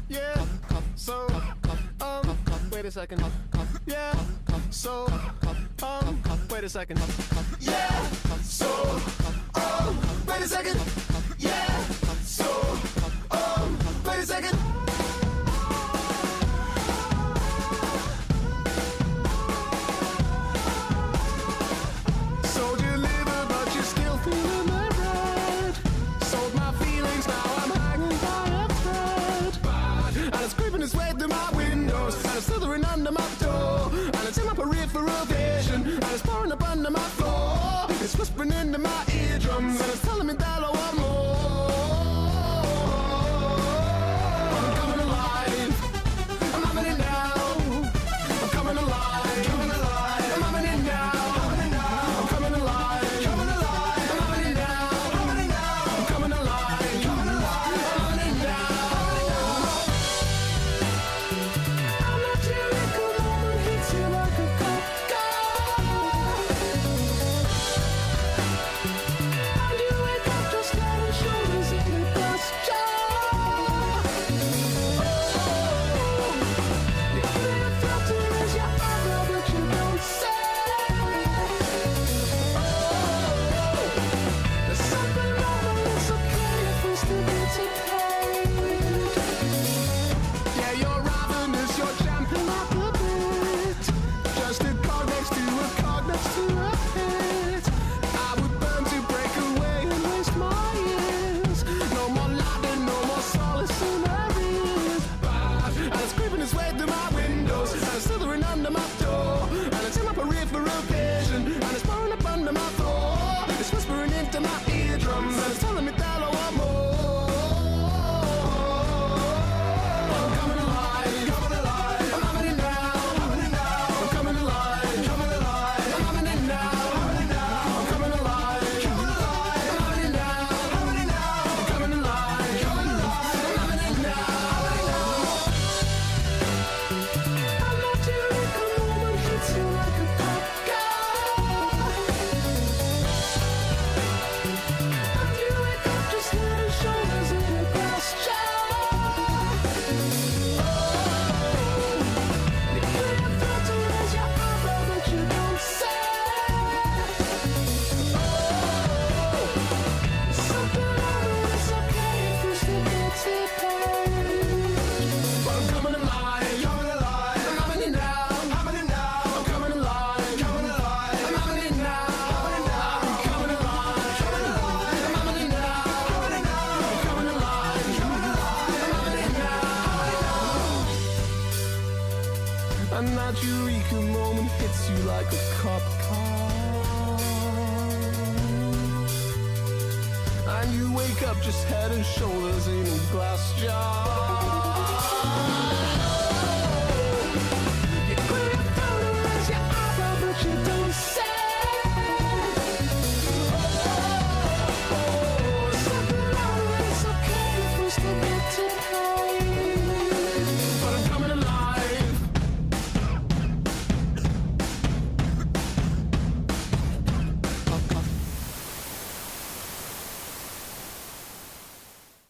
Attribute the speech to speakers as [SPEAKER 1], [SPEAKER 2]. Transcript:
[SPEAKER 1] Yeah, so, wait a second. Yeah, so, wait a second. Yeah, so, wait a second. Yeah, so, wait a second. Sold your liver, but you're still feeling the red. Sold my feelings, now I'm hanging by a thread. And it's creeping its way through my windows, and it's slithering under my door, and it's in my peripheral vision, and it's pouring up under my floor. It's whispering into my eardrums, and it's telling me that I want more. I'm coming alive. I'm having it now. I'm coming alive. Coming alive. I'm having it now. I'm coming alive. Coming alive. I'm having it now. I'm coming alive. Coming alive. I'm having it now. I'm not feeling good, moment hits you like a cop car. And you wake up just head and shoulders in a glass jar. You feel felt to raise your eyebrow, but you don't say. There's something wrong, but it's okay if we still get to paid. Yeah, you're ravenous, you're champing at the bit. Just a cog next to a cog next to a pit. I would burn to break away and waste my years. No more laughing, no more solace in there is. And it's creeping its way through my windows, and it's slithering under my door, and it's in my peripheral vision, and it's pouring up under my floor. It's whispering into my eardrums, and it's telling me that I want more. I'm coming alive. Coming alive. I'm having it now. Having it now. I'm coming alive. Coming alive. I'm having it now. Having it now. I'm coming alive. Coming alive. I'm having it now. Having it now. I'm coming alive. Coming alive. I'm having it now. I'm not too weak, a moment hits you like a cop car. And you wake up just head and shoulders in a glass jar. You feel felt to raise your eyebrow, but you don't say. Something wrong, but it's okay if we still get to paid. But I'm coming alive. Coming alive. I'm having it now. Having it now. I'm coming alive. Coming alive. I'm having it now. Having it now. I'm coming alive. Coming alive. I'm having it now. Having it now. I'm coming alive. Coming alive. I'm having it now. And that eureka moment hits you like a cop car. And you wake up just head and shoulders in a glass jar.